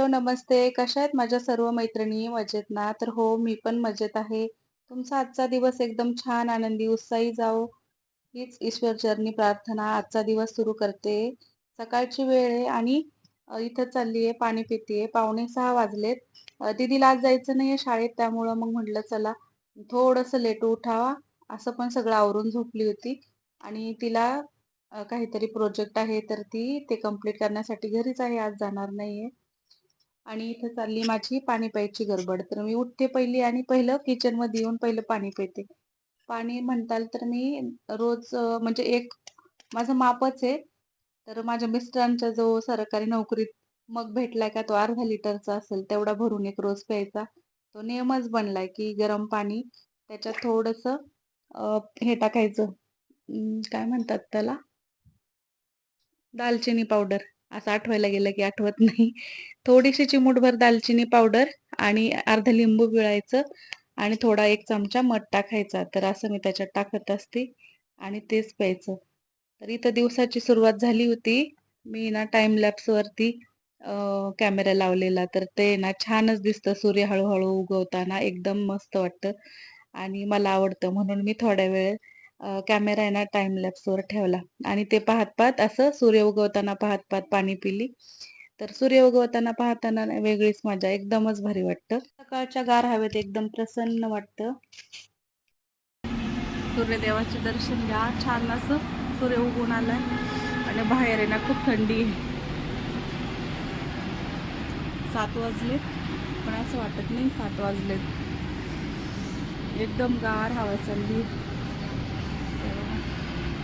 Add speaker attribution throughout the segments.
Speaker 1: Hello, नमस्ते. कशा आहेत माझ्या सर्व मैत्रिणी? मजेत ना? तर हो, मी पण मजेत आहे. तुमचा आजचा दिवस एकदम छान, आनंदी, उत्साही जावो, हीच ईश्वरचरणी प्रार्थना. आजचा दिवस सुरू करते. सकाळची वेळ आहे आणि इथं चालली आहे, पाणी पितीये. 5:45 वाजलेत. दीदीला आज जायचं नाहीये शाळेत, त्यामुळं मग म्हटलं चला थोडंसं लेट उठावा. असं पण सगळं आवरून झोपली होती आणि तिला काहीतरी प्रोजेक्ट आहे, तर ती ते कंप्लीट करण्यासाठी घरीच आहे, आज जाणार नाहीये. आणि इथं चालली माझी पाणी प्यायची गडबड. तर मी उठते पहिली आणि पहिलं किचनमध्ये येऊन पहिलं पाणी पिते. पाणी म्हणताल तर मी रोज म्हणजे एक माझं मापच आहे. तर माझ्या मिस्टरांच्या जो सरकारी नोकरीत मग भेटलाय का तो अर्धा लिटरचा असेल तेवढा भरून एक रोज प्यायचा. तो नियमच बनलाय की गरम पाणी त्याच्यात थोडंसं हे टाकायचं काय म्हणतात त्याला? दालचिनी पावडर. असं आठवायला गेलं की आठवत नाही. थोडीशी चिमूटभर दालचिनी पावडर आणि अर्धा लिंबू पिळायचं आणि थोडा 1 चमचा मध टाकायचा. तर असं मी त्याच्यात टाकत असते आणि तेच प्यायचं. तर इथं दिवसाची सुरुवात झाली होती. मी ना टाईम लॅप्सवरती कॅमेरा लावलेला. तर ते ना छानच दिसतं सूर्य हळू उगवताना एकदम मस्त वाटतं आणि मला आवडतं म्हणून मी थोड्या वेळ कॅमेरा आहे ना टाईम लॅप्सवर ठेवला आणि ते पाहत-पाहत असं सूर्य उगवताना पाहत-पाहत पाणी पिली. तर सूर्य उगवताना पाहताना ना वेगळीच मजा, एकदमच भारी वाटतं. सकाळच्या गार हवेत एकदम प्रसन्न वाटतं. सूर्यदेवाचे दर्शन घ्या. छान असं सूर्य उगवून आलाय आणि बाहेर आहे ना खूप थंडी आहे. 7 वाजलेत, पण असं वाटत नाही 7 वाजलेत. एकदम गार हवा चालली.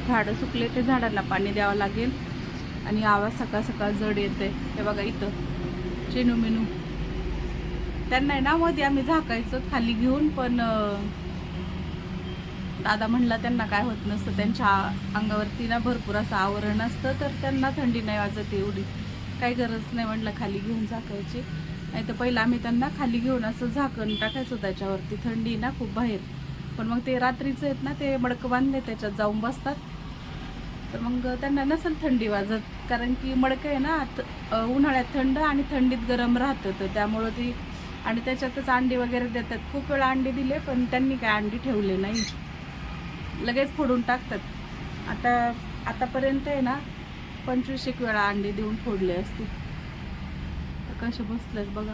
Speaker 1: झाडं सुकले, ते झाडांना पाणी द्यावं लागेल आणि आवाज सकाळ सकाळ जड येते. हे बघा इथं चिनू मिनू त्यांना आहे ना मध्ये आम्ही झाकायचं खाली घेऊन, पण दादा म्हणला त्यांना काय होत नसतं, त्यांच्या अंगावरती ना भरपूर असं आवरण असतं, तर त्यांना थंडी नाही वाजत एवढी, काही गरज नाही म्हटलं खाली घेऊन झाकायची. नाही तर पहिलं आम्ही त्यांना खाली घेऊन असं झाकण टाकायचो त्याच्यावरती, थंडी ना खूप बाहेर. पण मग ते रात्रीचं आहेत ना ते मडकं बांधले त्याच्यात जाऊन बसतात, तर मग त्यांना नसेल थंडी वाजत, कारण की मडकं आहे ना उन्हाळ्यात थंड आणि थंडीत गरम राहतं, तर त्यामुळं ती आणि त्याच्यातच अंडी वगैरे देतात. खूप वेळा अंडी दिले पण त्यांनी काय अंडी ठेवले नाही, लगेच फोडून टाकतात. आतापर्यंत आहे ना 25 वेळा अंडी देऊन फोडले असते. कसे बसलेत बघा.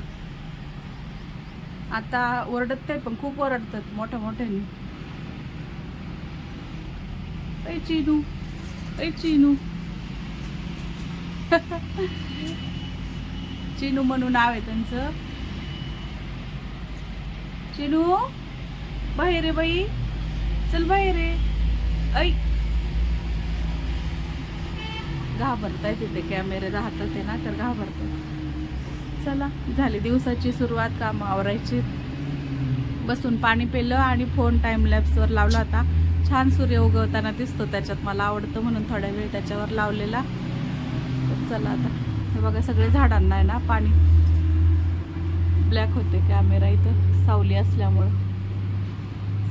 Speaker 1: आता ओरडत नाही पण खूप ओरडतात मोठ्या मोठ्याने. ऐ चिनू, ऐ चिनू. चिनू म्हणून नाव आहे त्यांचं. चिनू बाहेर आहे बाई, चल बाहेर आहे. ऐ घाबरताय, तिथे कॅमेरे राहतात आहे ना तर घाबरतात. चला झाली दिवसाची सुरुवात, काम आवरायची. बसून पाणी पिलं आणि फोन टाइम लॅप्सवर लावला होता. छान सूर्य उगवताना दिसतो त्याच्यात, मला आवडतं म्हणून थोड्या वेळ त्याच्यावर लावलेला. चला आता हे बघा सगळे झाडांना आहे ना पाणी, ब्लॅक होते कॅमेरा इथं सावली असल्यामुळं,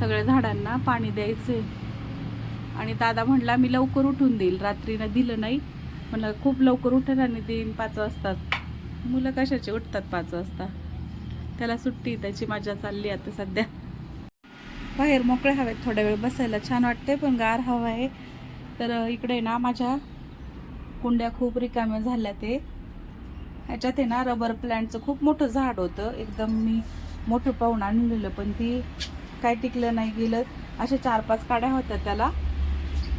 Speaker 1: सगळ्या झाडांना पाणी द्यायचे. आणि दादा म्हटला मी लवकर उठून देईल, रात्रीनं दिलं नाही, म्हणलं खूप लवकर उठेल आणि देईन 5 वाजता. मुलं कशाचे उठतात 5 वाजता, त्याला सुट्टी, त्याची मजा चालली आता सध्या. बाहेर मोकळ्या हवेत थोड्या वेळ बसायला छान वाटते, पण गार हवा आहे. तर इकडे ना माझ्या कुंड्या खूप रिकाम्या झाल्या. ते ह्याच्यात आहे ना रबर प्लांटचं खूप मोठं झाड होतं, एकदम मी मोठं पाहून आणलेलं, पण ती काय टिकलं नाही गेलं. अशा 4-5 काड्या होत्या त्याला,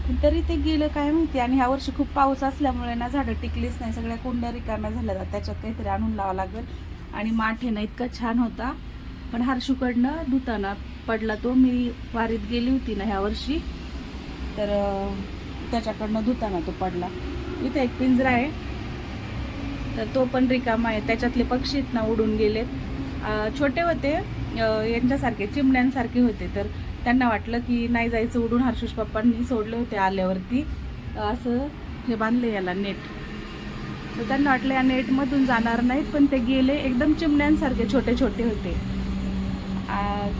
Speaker 1: पण तरी ते गेलं काय माहिती. आणि ह्या वर्षी खूप पाऊस असल्यामुळे ना झाडं टिकलीच नाही, सगळ्या कुंड्या रिकाम्या झाल्या. त्याच्यात काहीतरी आणून लावावं लागेल. आणि माठ ना इतका छान होता, पण हर्षूकडनं धुताना पडला तो. मी वारीत गेली होती ना ह्या वर्षी, तर त्याच्याकडनं धुताना तो पडला. इथे एक पिंजरा आहे, तर तो पण रिकामा आहे. त्याच्यातले पक्षी ना उडून गेलेत. छोटे होते, यांच्यासारखे चिमण्यांसारखे होते, तर त्यांना वाटलं की नाही जायचं उडून. हर्षूष पप्पांनी सोडले होते आल्यावरती, असं हे बांधले याला नेट, तर त्यांना वाटलं या नेटमधून जाणार नाहीत, पण ते गेले. एकदम चिमण्यांसारखे छोटे छोटे होते.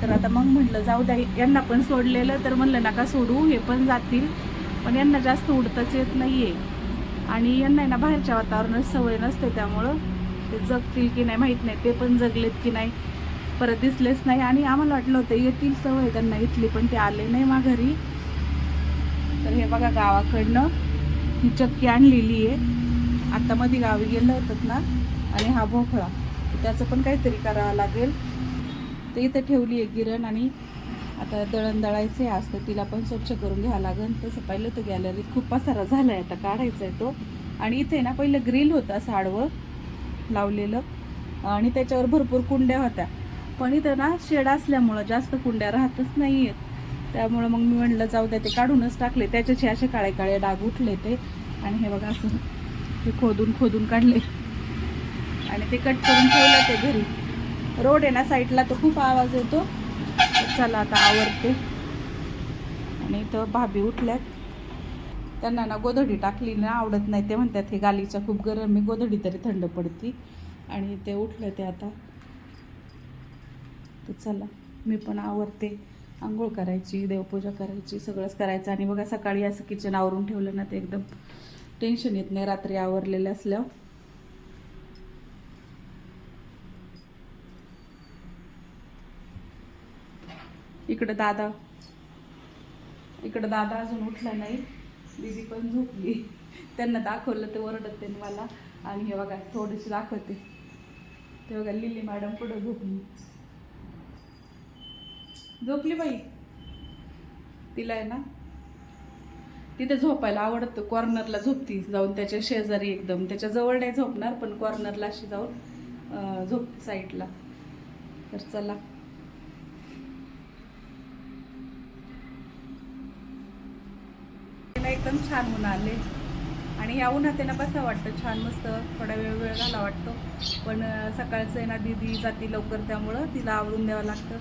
Speaker 1: तर आता मग म्हटलं जाऊ द्या, यांना पण सोडलेलं, तर म्हणलं नका सोडू, हे पण जातील. पण यांना जास्त उडताच येत नाहीये आणि यांना ना बाहेरच्या वातावरणात सवय नसते, त्यामुळं ते जगतील की नाही माहीत नाही, ते पण जगलेत की नाही परत दिसलेच नाही. आणि आम्हाला वाटलं होतं येतील सवय त्यांना इथली, पण ते आले नाही माघारी. तर हे बघा गावाकडनं ही चक्की आणलेली आहे. आता मध्ये गावी गेलं होतं ना, आणि हा भोपळा त्याचं पण काहीतरी करावं लागेल. ते इथं ठेवली आहे गिरण, आणि आता दळण दळायचं आहे आज, तर तिला पण स्वच्छ करून घ्यावं लागेल. तसं पाहिलं तर गॅलरीत खूप पसारा झाला आहे, आता काढायचा आहे तो. आणि इथे ना पहिलं ग्रिल होतं असं आडवं लावलेलं, आणि त्याच्यावर भरपूर कुंड्या होत्या. पण इथं ना शेड असल्यामुळं जास्त कुंड्या राहतच नाही आहेत. त्यामुळं मग मी म्हणलं जाऊ द्या, ते काढूनच टाकले. त्याच्याचे असे काळे काळे डाग उठले ते. आणि हे बघा असं ते खोदून खोदून काढले आणि ते कट करून ठेवलं ते घरी. रोड आहे ना साईडला, तर खूप आवाज येतो. चला आता आवरते. आणि इथं भाभी उठल्यात, त्यांना ना गोधडी टाकली ना आवडत नाही. ते म्हणतात हे गालीच्या खूप गरम आहे, गोधडी तरी थंड पडती. आणि ते उठले ते आता. तर चला मी पण आवरते. आंघोळ करायची, देवपूजा करायची, सगळंच करायचं. आणि बघा सकाळी असं किचन आवरून ठेवलं ना, ते एकदम टेन्शन येत नाही रात्री आवरलेलं असल्यावर. इकडं दादा अजून उठला नाही, दीदी पण झोपली. त्यांना दाखवलं ते ओरडते मला. आणि हे बघा थोडीशी दाखवते, ते बघा लिली मॅडम पुढं झोपली बाई. तिला आहे ना तिथे झोपायला आवडतं, कॉर्नरला झोपती जाऊन त्याच्या शेजारी, एकदम त्याच्या जवळ नाही झोपणार, पण कॉर्नरला अशी जाऊन झोपते साईडला. तर चला एकदम छान ऊन आले. आणि या उन्हात त्यांना बसा वाटतं छान मस्त, थोडा वेळ घाला वाटतो. पण सकाळचं आहे ना दीदी जाती लवकर, त्यामुळं तिला आवरून द्यावं लागतं.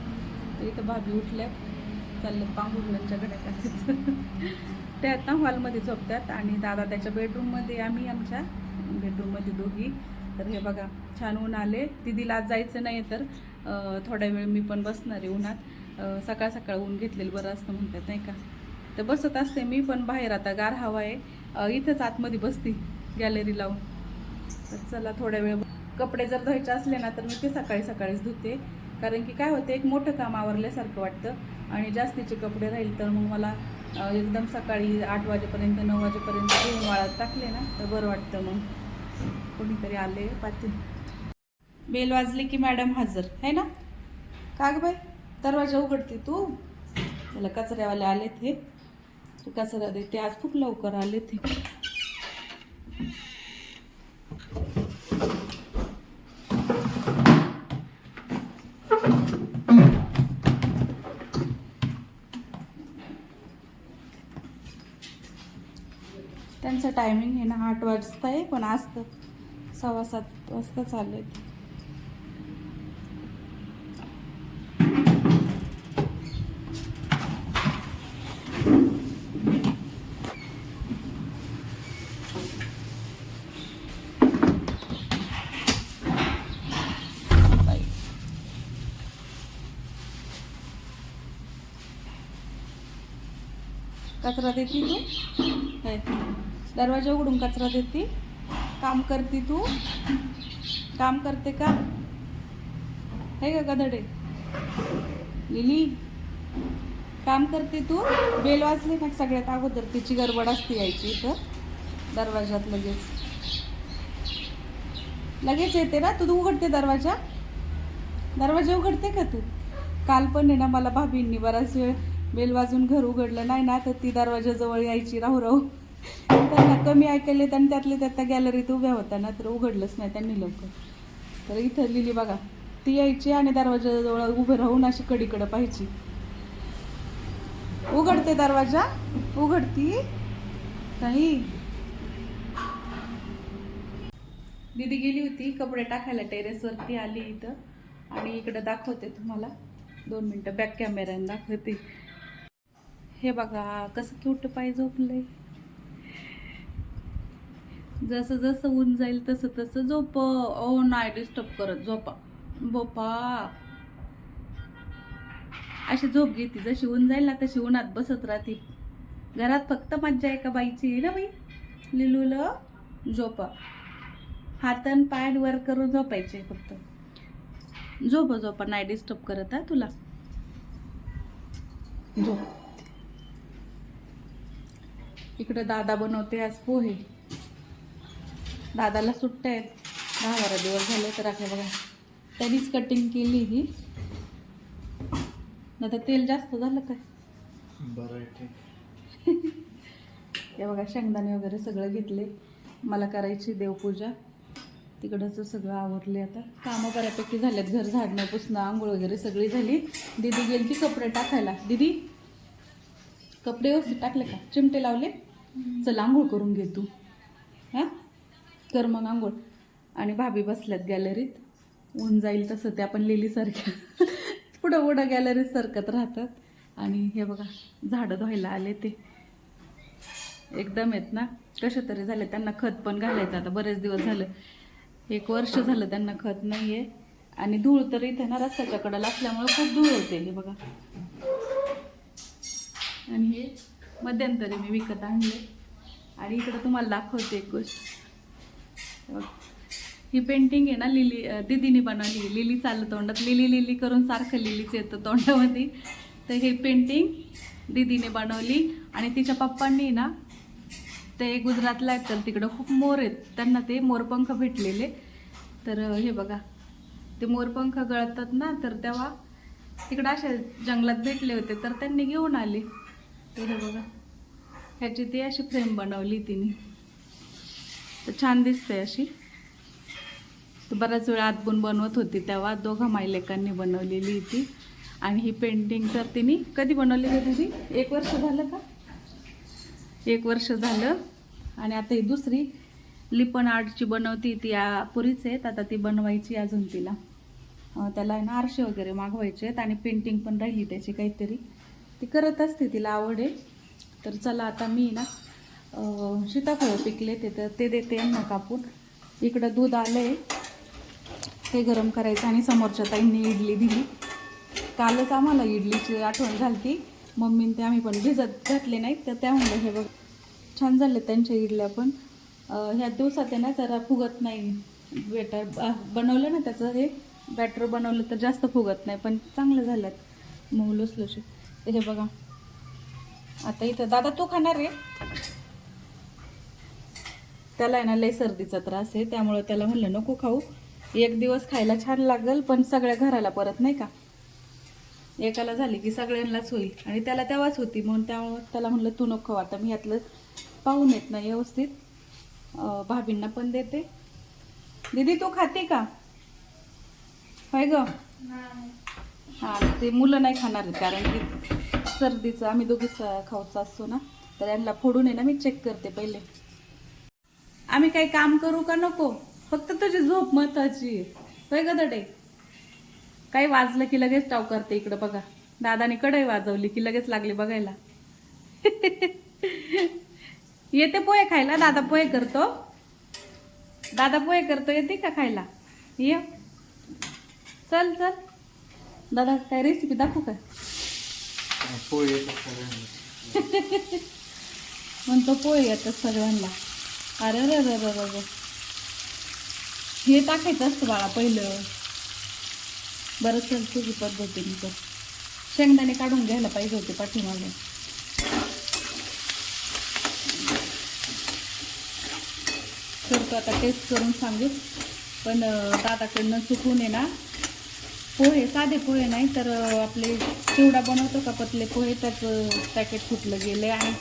Speaker 1: तर इथं भाभी उठल्या, चाललं पांघरुणांच्या घड्या करायचं. ते आता हॉलमध्ये झोपतात, आणि दादा त्याच्या बेडरूममध्ये, आम्ही आमच्या बेडरूममध्ये दोघी. तर हे बघा छान ऊन आले. दीदीला आज जायचं नाही, तर थोडा वेळ मी पण बसणार आहे उन्हात. सकाळ सकाळ ऊन घेतलेलं बरं असतं म्हणतात नाही का. तर बसत असते मी पण बाहेर, आता गार हवा आहे. इथंच आतमध्ये बसते गॅलरी लावून. तर चला थोड्या वेळ. कपडे जर धुवायचे असले ना, तर मी ते सकाळी सकाळीच धुते. कारण की काय होतं, एक मोठं काम आवरल्यासारखं वाटतं. आणि जास्तीचे कपडे राहील तर मग मला एकदम सकाळी 8 वाजेपर्यंत 9 वाजेपर्यंत धुवून वाळत टाकले ना, तर बरं वाटतं. मग कोणीतरी आले पाहते. बेल वाजली की मॅडम हजर आहे ना. का ग बाई दरवाजा उघडते तू. त्याला कचऱ्यावाले आले ते, कचरा देते. आज खूप लवकर आले ते. त्यांचं टायमिंग आहे ना 8 वाजता आहे, पण आज तर 6:15 वाजताच आले. कचरा देती तू, दरवाजा उघडून कचरा देती. काम करते तू, काम करते का हे का गधडे. लिली काम करते तू. बेल वाजली ना सगळ्यात अगोदर तिची गडबड असते यायची इथं दरवाजात. लगेच येते ना तू उघडते दरवाजा उघडते का तू. काल पण आहे ना मला भाभींनी बराच वेळ बेल वाजून घर उघडलं नाही ना, तर ती दरवाजाजवळ यायची राहू. त्यांना कमी ऐकले, आणि त्यातले त्यात त्या गॅलरीत उभ्या होत्या ना, तर उघडलंच नाही त्यांनी लवकर. तर इथं लिली बघा, ती यायची आणि दरवाजाजवळ उभं राहून अशी कडीकडं पाहायची. उघडते दरवाजा, उघडती नाही. दीदी गेली होती कपडे टाकायला टेरेसवरती, आली इथं. आणि इकडं दाखवते तुम्हाला, 2 मिनटं बॅक कॅमेऱ्याने दाखवते. हे बघा कसं क्यूट पाय झोपले. जसं जसं ऊन जाईल तसं तसं झोप. ओ नाही डिस्टर्ब करत, झोपा बोपा. अशी झोप घेते, जशी ऊन जाईल ना तशी उन्हात बसत राहते. घरात फक्त मज्जा आहे का बाईची आहे ना बाई. लिलूला झोपा. हात आणि पाय वर करून झोपायचे फक्त. झोपा नाही डिस्टर्ब करत आहे तुला. झोप. इकडे दादा बनवते आज पोहे. दादाला सुट्ट्या आहेत, 10-12 दिवस झाले. तर आता बघा त्यांनीच कटिंग केली ही. आता तेल जास्त झालं काय?
Speaker 2: बरं आहे ठीक.
Speaker 1: हे बघा शेंगदाणे वगैरे सगळं घेतले. मला करायची देवपूजा. तिकडचं सगळं आवरले. आता कामं बऱ्यापैकी झाल्यात. घर झाडणं पुसणं आंघोळ वगैरे सगळी झाली. दीदी गेली की कपडे टाकायला. दीदी कपडे व्यवस्थित टाकले का? चिमटे लावले? चल आंघोळ करून घे तू. हां कर मग आंघोळ. आणि भाभी बसल्यात गॅलरीत. ऊन जाईल तसं त्या पण लिलीसारख्या पुढं गॅलरीत सरकत राहतात. आणि हे बघा झाडं धुवायला आले ते. एकदम आहेत ना कशा तरी झाले. त्यांना खत पण घालायचं आता. बरेच दिवस झालं, 1 वर्ष झालं त्यांना खत नाही आहे. आणि धूळ तर इथे ना रस्त्याच्या कडेला असल्यामुळे खूप धूळ होते. हे बघा. आणि हे मध्यंतरी मी विकत आणले. आणि इकडं तुम्हाला दाखवते एक गोष्ट. ही पेंटिंग आहे ना दीदीने बनवली. लिली चालू तोंडात लिली करून सारखं लिलीच येतं तोंडामध्ये. तर हे पेंटिंग दीदीने बनवली. आणि तिच्या पप्पांनी ना ते गुजरातला आहेत तर तिकडं खूप मोर आहेत. त्यांना ते मोरपंख भेटलेले. तर हे बघा ते मोरपंख गळतात ना, तर तेव्हा तिकडं अशा जंगलात भेटले होते तर त्यांनी घेऊन आले. तर हे बघा ह्याची ती अशी फ्रेम बनवली तिने. तर छान दिसते अशी. तर बराच वेळ आतबून बनवत होती तेव्हा. दोघं मायलेकांनी बनवलेली ती. आणि ही पेंटिंग तर तिने कधी बनवली का दीदी? 1 वर्ष झालं का? 1 वर्ष झालं. आणि आता ही दुसरी लिपन आर्टची बनवती. ती पुरीच आहेत. आता ती बनवायची अजून तिला. त्याला आहे ना आरशे वगैरे मागवायचे आहेत. आणि पेंटिंग पण राहिली त्याची काहीतरी. ती करत असते, तिला आवड आहे. तर चला आता मी ना सीताफळं पिकले ते देते यांना कापून. इकडं दूध आलं आहे ते गरम करायचं. आणि समोरच्या ताईंनी इडली दिली. कालच आम्हाला इडलीची आठवण झाली ती. मम्मीने ते आम्ही पण भिजत घातले नाहीत तर त्या म्हणलं हे बघ छान झाले त्यांच्या इडल्या पण. ह्या दिवसात आहे ना जरा फुगत नाही. बेटर बनवलं ना त्याचं हे बॅटर बनवलं तर जास्त फुगत नाही. पण चांगलं झाल्यात मग लुसलुशी. तर हे बघा आता इथं दादा तू खाणार रे? त्याला आहे ना लय सर्दीचा त्रास आहे त्यामुळे त्याला म्हणलं नको खाऊ. 1 दिवस खायला छान लागेल पण सगळ्या घराला परत नाही का. एकाला झाली की सगळ्यांनाच होईल. आणि त्याला तेव्हाच होती म्हणून त्याला म्हणलं तू नको. आता मी यातलं पाहून येत नाही व्यवस्थित. भाभींना पण देते. दीदी तू खाते का? होय ग? हां ते मुलं नाही खाणार आहेत कारण की सर्दीचं आम्ही दोघीच खाऊचा असतो ना. तर यांना फोडून आहे ना मी चेक करते पहिले. आम्ही काही काम करू का नको? फक्त तुझी झोप महत्वाची आहे. होय ग दडे? काही वाजलं की लगेच टाव करते. इकडं बघा दादाने कढई वाजवली की लगेच लागले बघायला. येते पोहे खायला? दादा पोहे करतो. दादा पोहे करतो. येते का खायला? ये चल चल. दादा काय रेसिपी दाखवू का? म्हणतो पोहे येतात सगळ्यांना. अरे रे रे रे रे हे टाकायचं असतं बाळा पहिलं. बरं चल तुझी पद्धतीने कर. शेंगदाणे काढून घ्यायला पाहिजे होते पाठीमागे. करतो आता टेस्ट करून सांगू. पण दादाकडनं चुकून आहे ना पोहे साधे पोहे नाही तर आपले चिवडा बनवतो का पतले पोहे त्याचं पॅकेट फुटलं गेले. आणि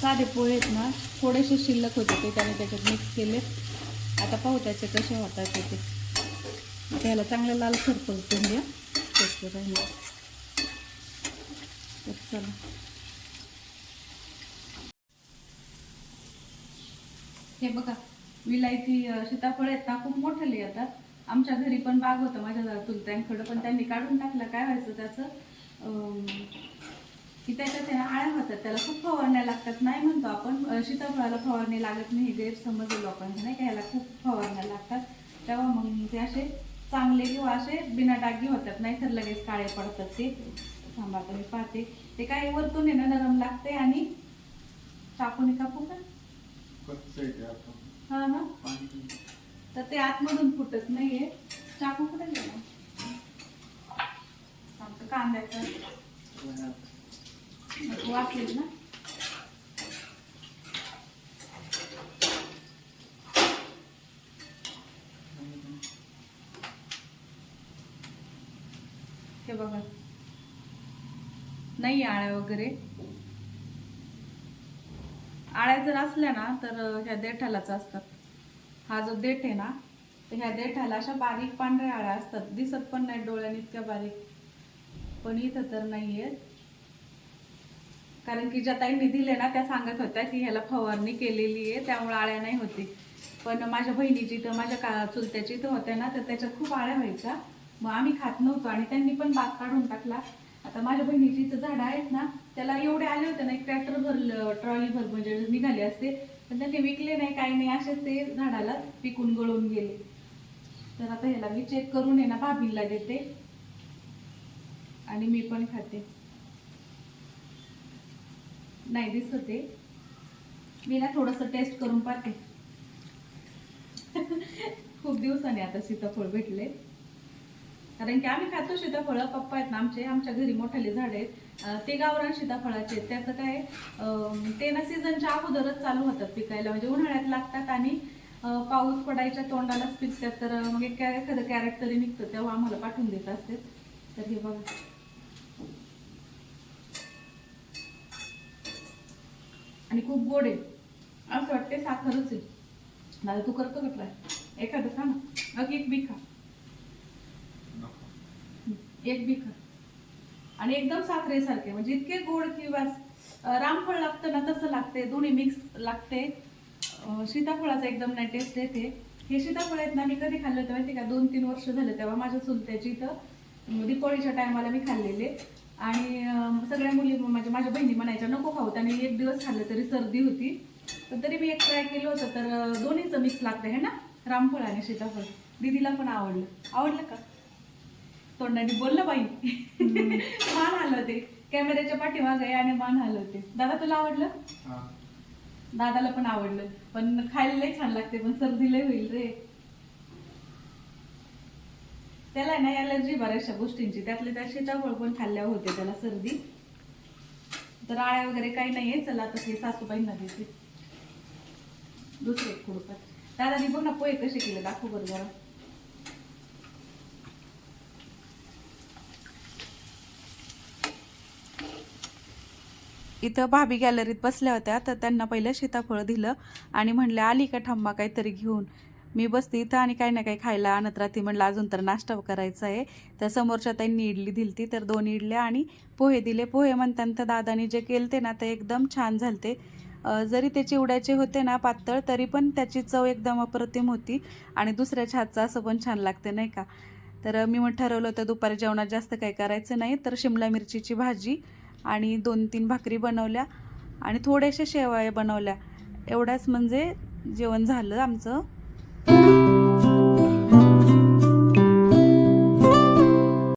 Speaker 1: साधे पोहे आहेत ना थोडेसे शिल्लक होते ते त्याने त्याच्यात मिक्स केले. आता पाहू त्याचे कसे होतात ते. त्याला चांगलं लालसर परतून द्या. टेस्ट राहिलं तर चला. हे बघा विलायती सीताफळ आहेत ना खूप मोठे येतात. आमच्या घरी पण बाग होतं माझ्या चुलत्यांकडं पण त्यांनी काढून टाकलं. काय व्हायचं त्याचं की त्याच्यात आळ्या होतात. त्याला खूप फवारण्या लागतात. नाही म्हणतो आपण सीताफळाला फवारणी लागत नाही गैरसमज लोकांचा नाही का. ह्याला खूप फवारण्या लागतात. तेव्हा मग ते असे चांगले किंवा असे बिना डागी होतात. नाही तर लगेच काळे पडतात ते. थांबा आता मी पाहते. ते काय वरतून आहे ना नरम लागते. आणि चाकूने कापू का? हा ना तर ते आतमधून फुटत नाहीये. चाकू कुठे गेला? आमचं कांद्याचं वाचेल ना. हे बघा, नाही आळ्या वगैरे. आळ्या जर असल्या ना तर ह्या देठालाच असतात. हा जो देठ आहे ना, तर ह्या देठाला अशा बारीक पांढऱ्या आळ्या असतात, दिसत पण नाही डोळ्याने इतक्या बारीक. पण इथं तर नाहीये, कारण की ज्या ताईंनी दिले ना त्या सांगत होत्या की ह्याला फवारणी केलेली आहे त्यामुळे आळ्या नाही होती. पण माझ्या बहिणीची तर माझ्या चुलत्याची तर होत्या ना, तर त्याच्यात खूप आळ्या व्हायच्या. मग आम्ही खात नव्हतो आणि त्यांनी पण बाग काढून टाकला. आता माझ्या बहिणीची इथं झाडं आहेत ना, त्याला एवढे आले होते ना, एक ट्रॅक्टर भरलं, ट्रॉली भर म्हणजे निघाले असते, पण त्यांनी विकले नाही, काही नाही, असेच ते झाडाला पिकून गळून गेले. तर आता ह्याला मी चेक करून आहे ना भाभीला देते आणि मी पण खाते. नाही दिसत आहे, मी ना थोडंसं टेस्ट करून पाहते. खूप दिवसांनी आता सीताफळ भेटले, कारण की आम्ही खातो सीताफळ. पप्पा आहेत ना आमचे, आमच्या घरी मोठाले झाड आहेत, ते गावरान सीताफळाचे आहेत. त्याचं काय, ते ना सीझनच्या अगोदरच चालू होतात पिकायला, म्हणजे उन्हाळ्यात लागतात आणि पाऊस पडायच्या तोंडालाच पिकतात. तर मग एखादं कॅरेट तरी निघतं तेव्हा आम्हाला पाठवून देत असते. तर हे बघा, आणि खूप गोड आहे, असं वाटते साखरच आहे. दादा तू करतो का ट्राय? एखादं खा ना, अगं एक बी खा, एक बी खा. आणि एकदम साखरेसारखे, म्हणजे इतके गोड की बस. रामफळ लागतं ना तसं लागते, दोन्ही मिक्स लागते. सीताफळाचा एकदम नाही टेस्ट येते. हे सीताफळ आहेत ना, मी कधी खाल्लं होतं माहिती का, 2-3 वर्ष झालं, तेव्हा माझ्या चुलत्याची इथं दीपावलीच्या टायमाला मी खाल्लेले. आणि सगळ्या मुली म्हणजे माझ्या बहिणी म्हणायच्या नको खाऊ, आणि एक दिवस खाल्लं तरी सर्दी होती. तर तरी मी एक ट्राय केलं होतं, तर दोन्हीचं मिक्स लागतं है ना, रामफळ आणि सीताफळ. दीदीला पण आवडलं. आवडलं का? तोंडाने बोललं बाई. मान हलवते, कॅमेऱ्याच्या पाठीमागे आहे आणि मान हलवते. दादा तुला आवडलं? दादाला पण आवडलं, पण खायला लय छान लागते, पण सर्दी लय होईल रे. त्याला ना ॲलर्जी बऱ्याचशा गोष्टींची, त्यातले त्या सीताफळ पण खाल्ल्यावर होते त्याला सर्दी. तर आळ्या वगैरे काही नाहीये. चला आता ते सासूबाईंना देते दुसरे खुडपत. दादानी बघ ना पोहे कसे केले, दाखव बरं जरा. इथं भाभी गॅलरीत बसल्या होत्या, तर त्यांना पहिलं सीताफळ दिलं आणि म्हणले आली का थांबा काहीतरी घेऊन. मी बसते इथं आणि काही ना काही खायला आणत राहते. म्हणलं अजून तर नाश्ता करायचा आहे. तर समोरच्या त्यांनी इडली दिलती, तर 2 इडल्या आणि पोहे दिले. पोहे म्हणताना तर दादानी जे केलते ना ते एकदम छान झालते. जरी ते चिवड्याचे होते ना पातळ, तरी पण त्याची चव एकदम अप्रतिम होती. आणि दुसऱ्याच्या हातचं असं पण छान लागते नाही का. तर मी मग ठरवलं होतं दुपारी जेवणात जास्त काही करायचं नाही, तर शिमला मिरचीची भाजी आणि 2-3 भाकरी बनवल्या आणि थोडेसे शेवया बनवल्या. एवढ्याच म्हणजे जेवण झालं आमचं.